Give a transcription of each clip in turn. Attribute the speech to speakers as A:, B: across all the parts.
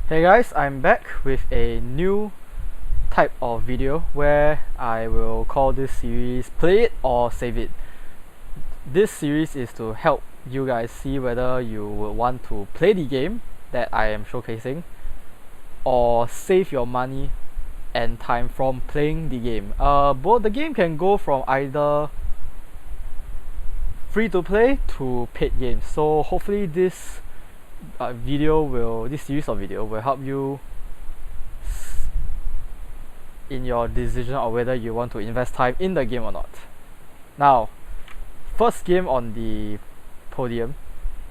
A: Hey guys, I'm back with a new type of video where I will call this series Play It or Save It. This series is to help you guys see whether you would want to play the game that I am showcasing or save your money and time from playing the game. Both the game can go from either free to play to paid games. So hopefully this series of video will help you in your decision of whether you want to invest time in the game or not. Now, first game on the podium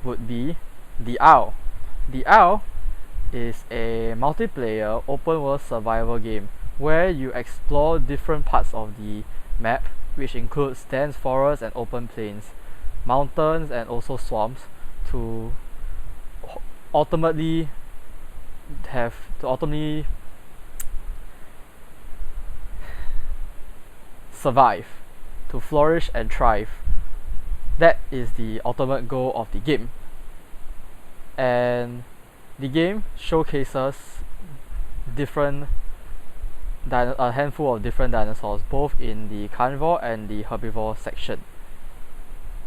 A: would be The Owl. The Owl is a multiplayer open world survival game where you explore different parts of the map, which includes dense forests and open plains, mountains and also swamps, to ultimately survive, to flourish and thrive. That is the ultimate goal of the game. And the game showcases a handful of different dinosaurs, both in the carnivore and the herbivore section.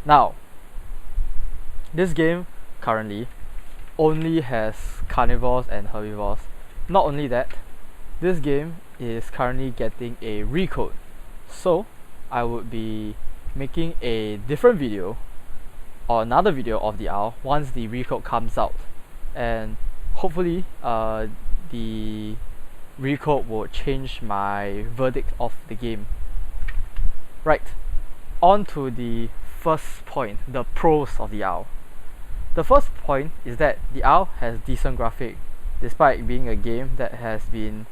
A: Now, this game currently only has carnivores and herbivores. Not only that, this game is currently getting a recode. So I would be making a different video or another video of the owl once the recode comes out, and hopefully the recode will change my verdict of the game. Right, on to the first point, the pros of the owl. The first point is that the owl has decent graphics, despite being a game that has been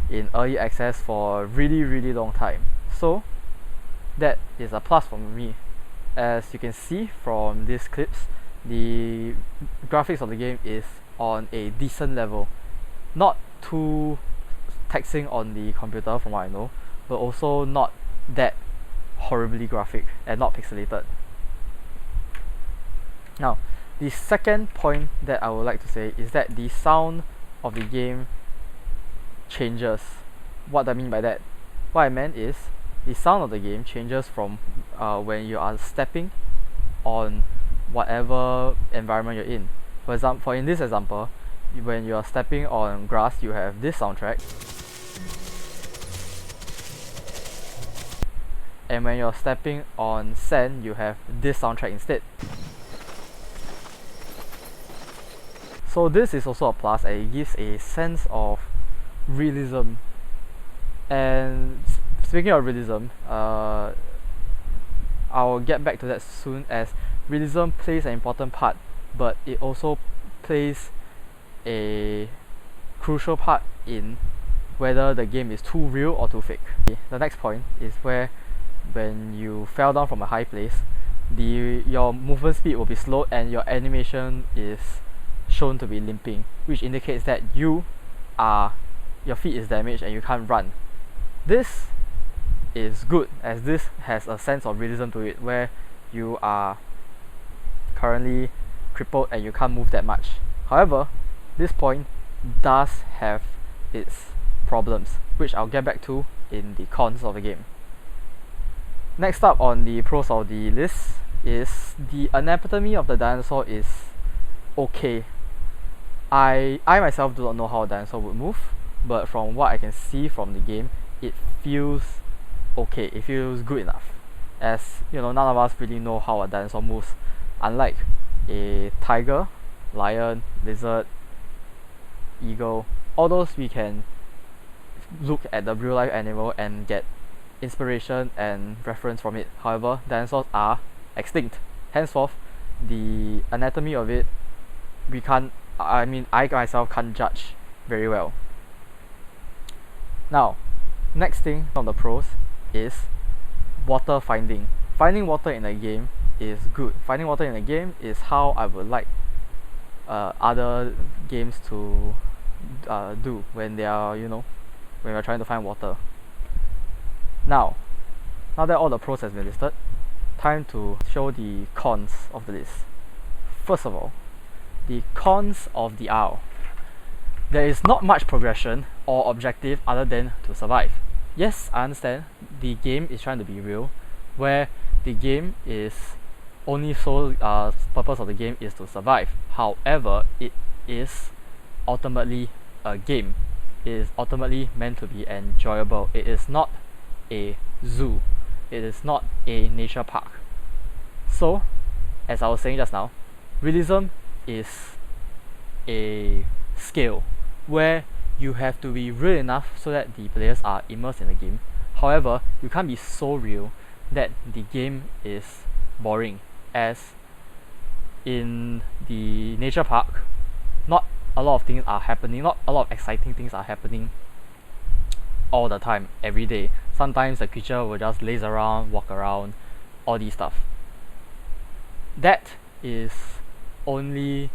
A: in early access for a really long time. So that is a plus for me. As you can see from these clips, the graphics of the game is on a decent level, not too taxing on the computer from what I know, but also not that horribly graphic and not pixelated. Now, the second point that I would like to say is that the sound of the game changes. What I mean by that? What I meant is the sound of the game changes from when you are stepping on whatever environment you're in. For example, in this example, when you are stepping on grass, you have this soundtrack, and when you're stepping on sand, you have this soundtrack instead. So this is also a plus, and it gives a sense of realism. And speaking of realism, I'll get back to that soon, as realism plays an important part, but it also plays a crucial part in whether the game is too real or too fake. The next point is where when you fell down from a high place, your movement speed will be slow and your animation is shown to be limping, which indicates that your feet is damaged and you can't run. This is good, as this has a sense of realism to it, where you are currently crippled and you can't move that much. However, this point does have its problems, which I'll get back to in the cons of the game. Next up on the pros of the list is the anatomy of the dinosaur is okay. I myself do not know how a dinosaur would move, but from what I can see from the game, it feels okay. It feels good enough, as you know, none of us really know how a dinosaur moves, unlike a tiger, lion, lizard, eagle. All those we can look at the real life animal and get inspiration and reference from it. However, dinosaurs are extinct, henceforth the anatomy of it, I myself can't judge very well. Now, next thing from the pros is water finding. Finding water in a game is good. Finding water in a game is how I would like other games to do when they are, when we're trying to find water. Now that all the pros has been listed, time to show the cons of the list. First of all, the cons of the owl. there is not much progression or objective other than to survive. Yes, I understand the game is trying to be real, where the game is only purpose of the game is to survive. However, it is ultimately a game. It is ultimately meant to be enjoyable. It is not a zoo. It is not a nature park. So, as I was saying just now, realism is a skill where you have to be real enough so that the players are immersed in the game. However, you can't be so real that the game is boring, as in the nature park, not a lot of things are happening, not a lot of exciting things are happening all the time, every day. Sometimes the creature will just laze around, walk around, all these stuff. That is only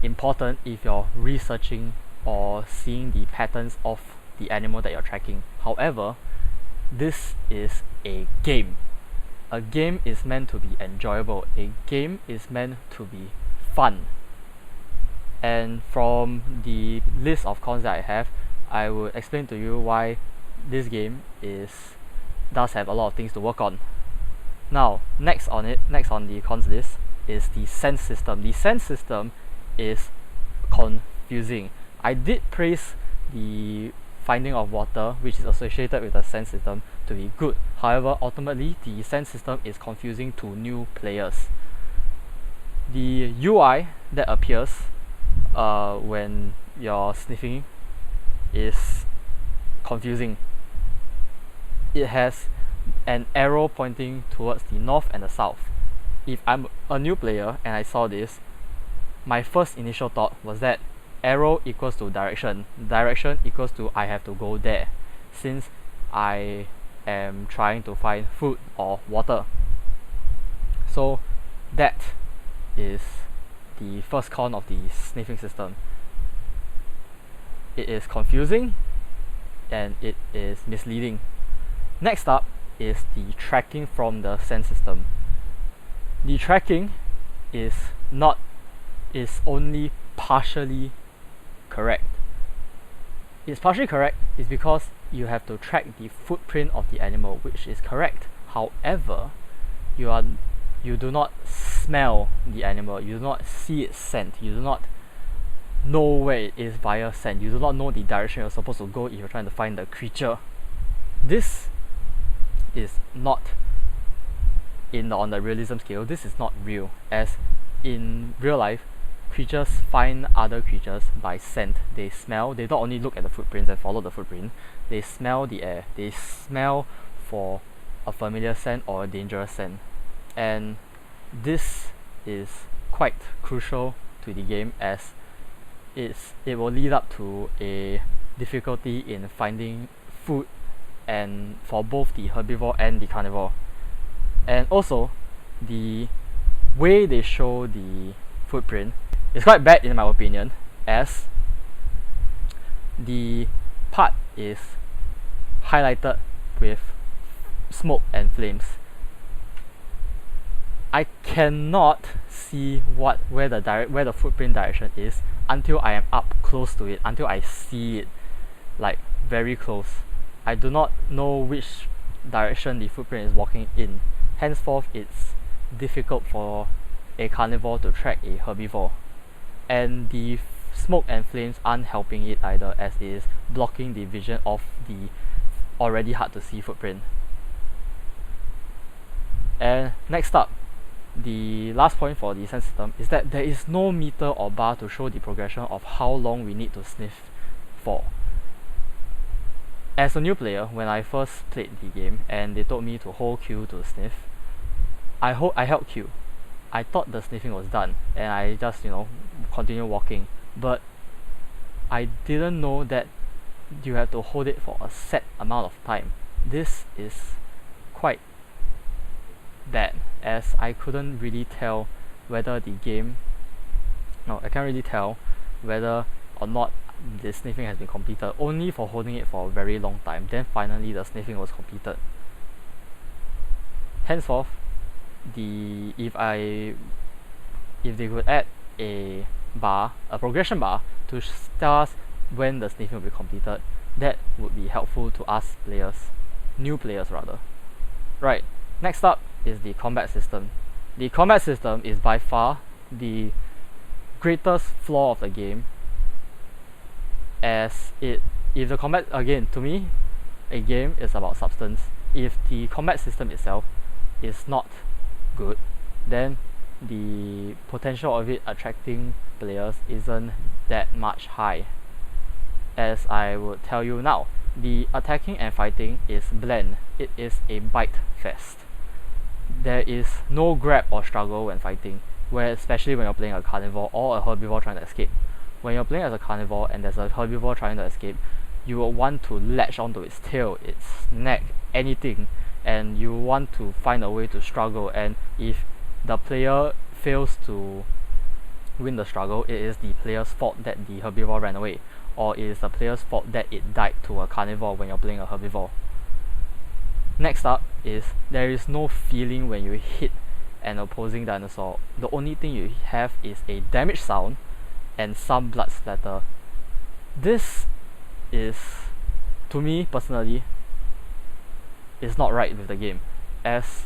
A: important if you're researching or seeing the patterns of the animal that you're tracking. However, this is a game. A game is meant to be enjoyable. A game is meant to be fun. And from the list of cons that I have, I will explain to you why this game does have a lot of things to work on. Now, next on the cons list is the sense system. The sense system is confusing. I did praise the finding of water, which is associated with the sense system, to be good. However, ultimately, the sense system is confusing to new players. The UI that appears when you're sniffing is confusing. It has an arrow pointing towards the north and the south. If I'm a new player and I saw this, my first initial thought was that arrow equals to direction equals to I have to go there, since I am trying to find food or water. So that is the first con of the sniffing system. It is confusing and it is misleading. Next up is the tracking from the sense system. The tracking is only partially correct. It's partially correct is because you have to track the footprint of the animal, which is correct. However, you do not smell the animal, you do not see its scent, you do not know where it is via scent, you do not know the direction you're supposed to go if you're trying to find the creature. This is not on the realism scale. This is not real, as in real life, creatures find other creatures by scent. They smell, they not only look at the footprints and follow the footprint, they smell the air, they smell for a familiar scent or a dangerous scent. And this is quite crucial to the game, as it will lead up to a difficulty in finding food, and for both the herbivore and the carnivore. And also, the way they show the footprint is quite bad in my opinion, as the part is highlighted with smoke and flames. I cannot see where the footprint direction is until I am up close to it, until I see it like very close. I do not know which direction the footprint is walking in. Henceforth, it's difficult for a carnivore to track a herbivore. And the smoke and flames aren't helping it either, as it is blocking the vision of the already hard to see footprint. And next up, the last point for the sense system is that there is no meter or bar to show the progression of how long we need to sniff for. As a new player, when I first played the game and they told me to hold Q to sniff, I held Q. I thought the sniffing was done and I just continue walking, but I didn't know that you have to hold it for a set amount of time. This is quite bad, as I couldn't really tell whether the game I can't really tell whether or not the sniffing has been completed, only for holding it for a very long time. Then finally the sniffing was completed. Henceforth, if they could add a progression bar to tell us when the sniffing will be completed, that would be helpful to us players, new players rather. Right, next up is the combat system. The combat system is by far the greatest flaw of the game, as if the combat, again, to me, a game is about substance. If the combat system itself is not good, then the potential of it attracting players isn't that much high. As I would tell you now, the attacking and fighting is bland. It is a bite fest. There is no grab or struggle when fighting, especially when you're playing a carnivore or a herbivore trying to escape. When you're playing as a carnivore and there's a herbivore trying to escape, you will want to latch onto its tail, its neck, anything, and you want to find a way to struggle. And if the player fails to win the struggle, it is the player's fault that the herbivore ran away, or it is the player's fault that it died to a carnivore when you're playing a herbivore. Next up is there is no feeling when you hit an opposing dinosaur. The only thing you have is a damage sound and some blood splatter. This is, to me personally, is not right with the game, as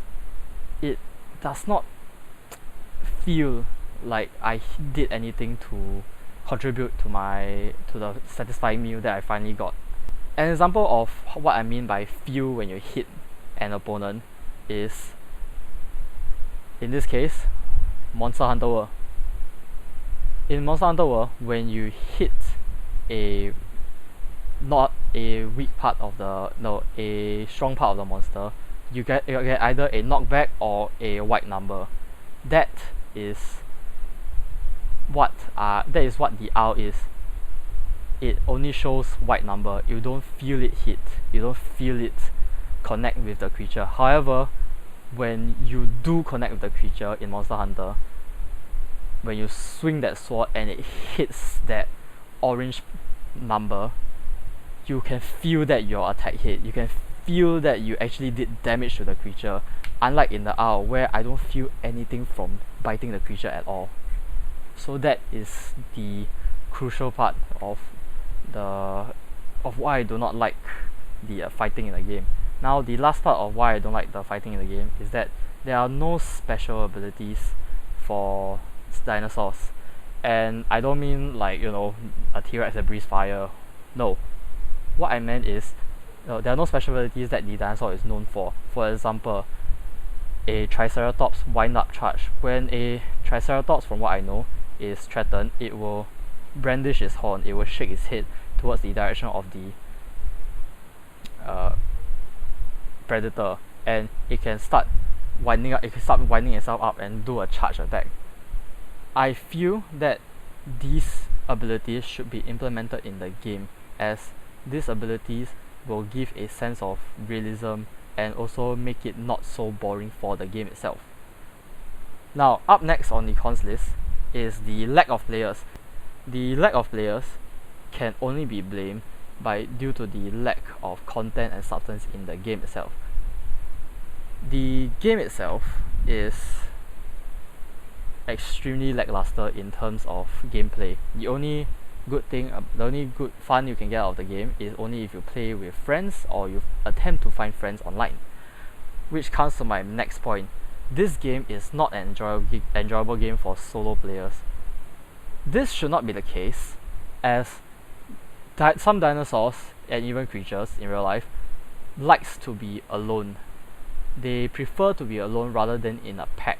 A: it does not feel like I did anything to contribute to the satisfying meal that I finally got. An example of what I mean by feel when you hit an opponent is, in this case, Monster Hunter World. In Monster Hunter World, when you hit a not a weak part of a strong part of the monster, you get either a knockback or a white number. That is what the owl is. It only shows white number. You don't feel it hit. You don't feel it connect with the creature. However, when you do connect with the creature in Monster Hunter, when you swing that sword and it hits that orange number, you can feel that your attack hit. You can feel that you actually did damage to the creature, unlike in the owl where I don't feel anything from biting the creature at all. So that is the crucial part of why I do not like the fighting in the game. Now, the last part of why I don't like the fighting in the game is that there are no special abilities for dinosaurs. And I don't mean like, a T-Rex that breathes fire. No. What I meant is, there are no special abilities that the dinosaur is known for. For example, a Triceratops wind-up charge. When a Triceratops, from what I know, is threatened, it will brandish its horn. It will shake its head towards the direction of the predator, and it can start winding itself up and do a charge attack. I feel that these abilities should be implemented in the game, as these abilities will give a sense of realism and also make it not so boring for the game itself. Now, up next on the cons list is the lack of players. The lack of players can only be blamed due to the lack of content and substance in the game itself. The game itself is extremely lackluster in terms of gameplay. The only good fun you can get out of the game is only if you play with friends or you attempt to find friends online. Which comes to my next point. This game is not an enjoyable game for solo players. This should not be the case, as some dinosaurs and even creatures in real life likes to be alone. They prefer to be alone rather than in a pack.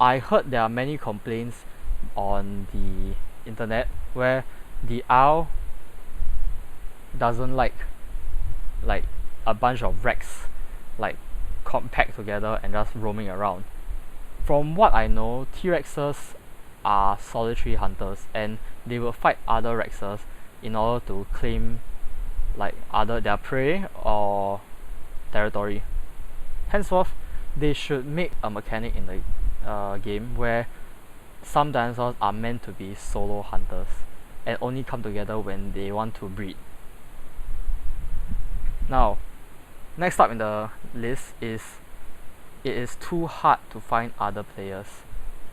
A: I heard there are many complaints on the internet where the owl doesn't like a bunch of Rex compact together and just roaming around. From what I know, T-Rexes are solitary hunters, and they will fight other Rexes in order to claim their prey or territory. Henceforth, they should make a mechanic in the game where some dinosaurs are meant to be solo hunters and only come together when they want to breed. Now, next up in the list is it is too hard to find other players.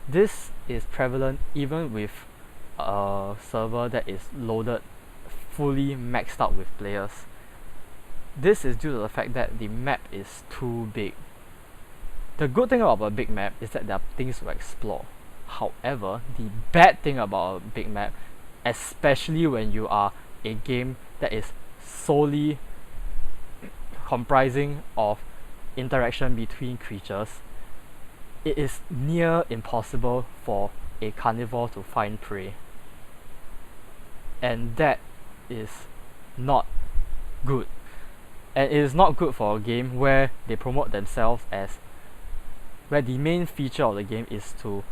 A: This is prevalent even with a server that is loaded fully maxed out with players. This is due to the fact that the map is too big. The good thing about a big map is that there are things to explore. However, the bad thing about a big map, especially when you are a game that is solely comprising of interaction between creatures, it is near impossible for a carnivore to find prey. And that is not good. And it is not good for a game where they promote themselves as where the main feature of the game is to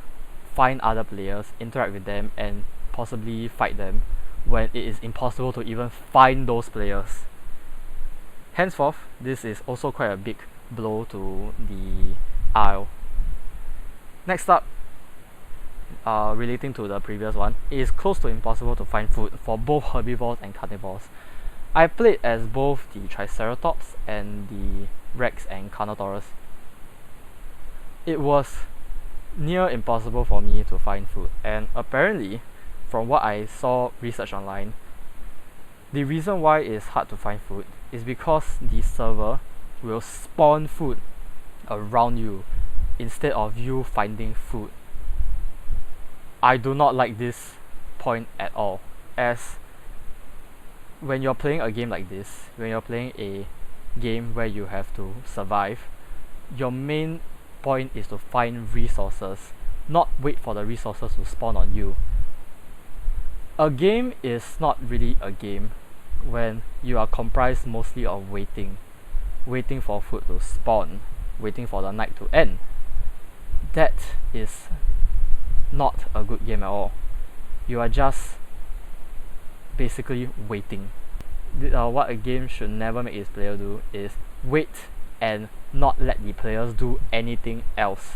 A: find other players, interact with them, and possibly fight them, when it is impossible to even find those players. Henceforth, this is also quite a big blow to the IO. Next up, relating to the previous one, it is close to impossible to find food for both herbivores and carnivores. I played as both the Triceratops and the Rex and Carnotaurus. It was near impossible for me to find food, and apparently, from what I saw research online, the reason why it's hard to find food is because the server will spawn food around you instead of you finding food. I do not like this point at all, as when you're playing a game like this, when you're playing a game where you have to survive, your main point is to find resources, not wait for the resources to spawn on you. A game is not really a game when you are comprised mostly of waiting for food to spawn, waiting for the night to end. That is not a good game at all. You are just basically waiting. What a game should never make its player do is wait and not let the players do anything else.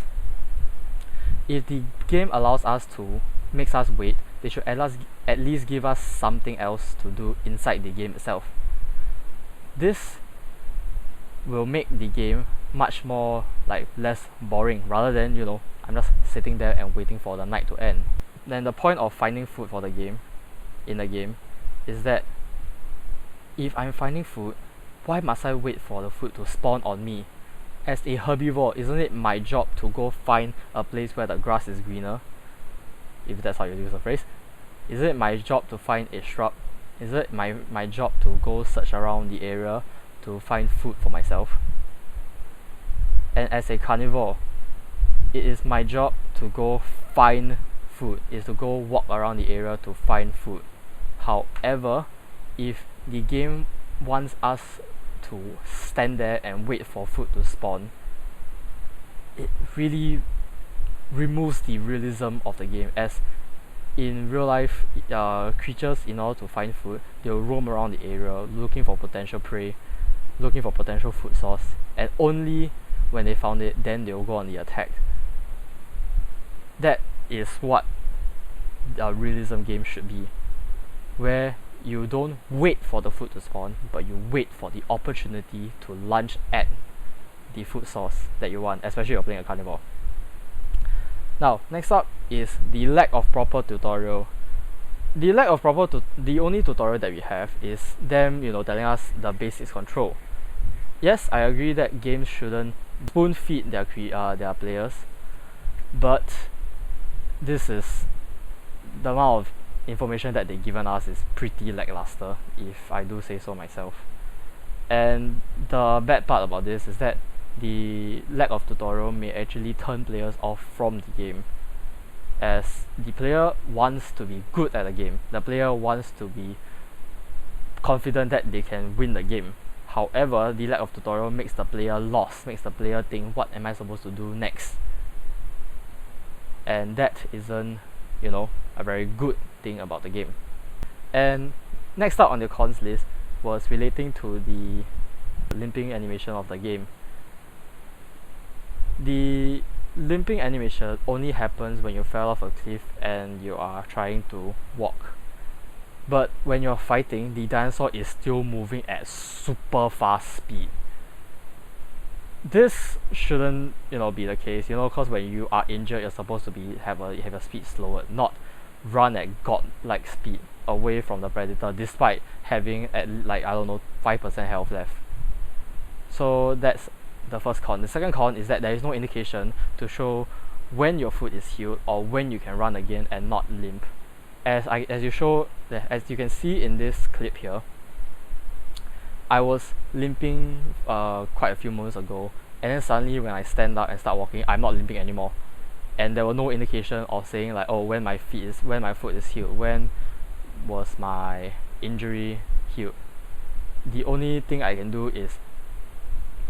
A: If the game allows us to, makes us wait, they should at least give us something else to do inside the game itself. This will make the game much more less boring, rather than I'm just sitting there and waiting for the night to end. Then the point of finding food for the game, in the game, is that if I'm finding food, why must I wait for the food to spawn on me? As a herbivore, isn't it my job to go find a place where the grass is greener? If that's how you use the phrase. Is it my job to find a shrub? Is it my job to go search around the area to find food for myself? And as a carnivore, it is my job to go find food, is to go walk around the area to find food. However, if the game wants us to stand there and wait for food to spawn, it really removes the realism of the game, as in real life, creatures, in order to find food, they'll roam around the area looking for potential prey, looking for potential food source, and only when they found it, then they'll go on the attack. That is what a realism game should be, where you don't wait for the food to spawn, but you wait for the opportunity to lunge at the food source that you want, especially if you're playing a carnivore. Now, next up is the lack of proper tutorial. The only tutorial that we have is them, telling us the basics control. Yes, I agree that games shouldn't spoon feed their players, but this is the amount of information that they've given us is pretty lackluster, if I do say so myself. And the bad part about this is that the lack of tutorial may actually turn players off from the game, as the player wants to be good at the game. The player wants to be confident that they can win the game. However, the lack of tutorial makes the player lost, makes the player think, what am I supposed to do next? And that isn't, a very good thing about the game. And next up on the cons list was relating to the limping animation of the game. The limping animation only happens when you fell off a cliff and you are trying to walk. But when you're fighting, the dinosaur is still moving at super fast speed. This shouldn't, be the case, because when you are injured, you're supposed to have your speed slower, not run at god-like speed away from the predator despite having at like, I don't know, 5% health left. So that's the first con. The second con is that there is no indication to show when your foot is healed or when you can run again and not limp. As you can see in this clip here, I was limping quite a few moments ago, and then suddenly when I stand up and start walking, I'm not limping anymore. And there were no indication of saying like, oh, when my foot is healed, when was my injury healed. The only thing I can do is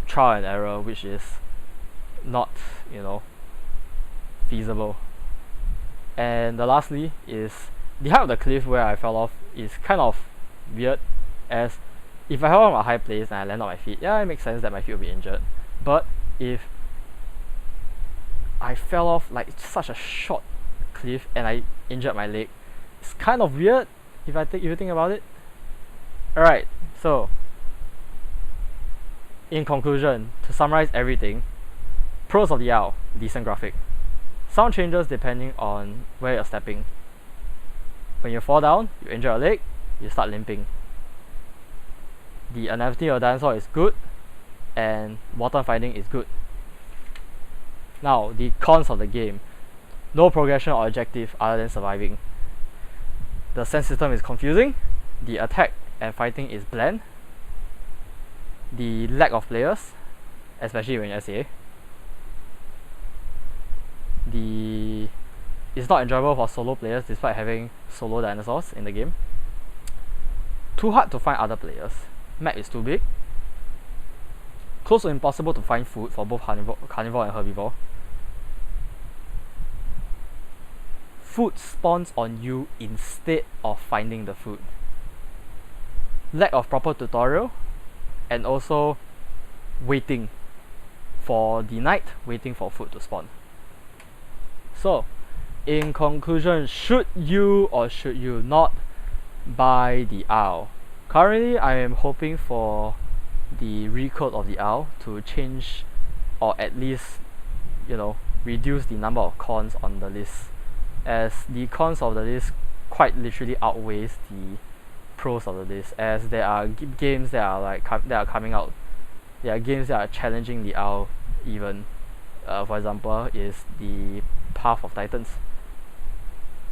A: trial and error, which is not, feasible. And the lastly is the height of the cliff where I fell off is kind of weird, as if I fell on a high place and I land on my feet, yeah, it makes sense that my feet will be injured. But if I fell off like such a short cliff and I injured my leg, it's kind of weird if you think about it. Alright, so in conclusion, to summarize everything, pros of the owl: decent graphic, sound changes depending on where you're stepping. When you fall down, you injure your leg, you start limping. The anatomy of dinosaur is good, and bottom finding is good. Now, the cons of the game: no progression or objective other than surviving. The sense system is confusing. The attack and fighting is bland. The lack of players, especially when you're SA. It's not enjoyable for solo players despite having solo dinosaurs in the game. Too hard to find other players. Map is too big. Close to impossible to find food for both carnivore and herbivore. Food spawns on you instead of finding the food. Lack of proper tutorial, and also waiting for the night, waiting for food to spawn. So, in conclusion, should you or should you not buy the owl? Currently, I am hoping for the recode of the owl to change, or at least, reduce the number of cons on the list, as the cons of the list quite literally outweighs the pros of the list, as there are games that are coming out. There are games that are challenging the owl even. For example, is the Path of Titans.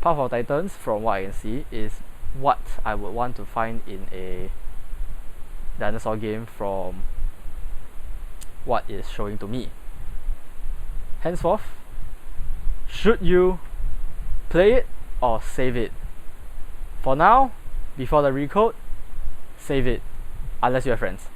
A: Path of Titans, from what I can see, is what I would want to find in a dinosaur game from what is showing to me. Henceforth, should you play it or save it? For now, before the recode, save it, unless you have friends.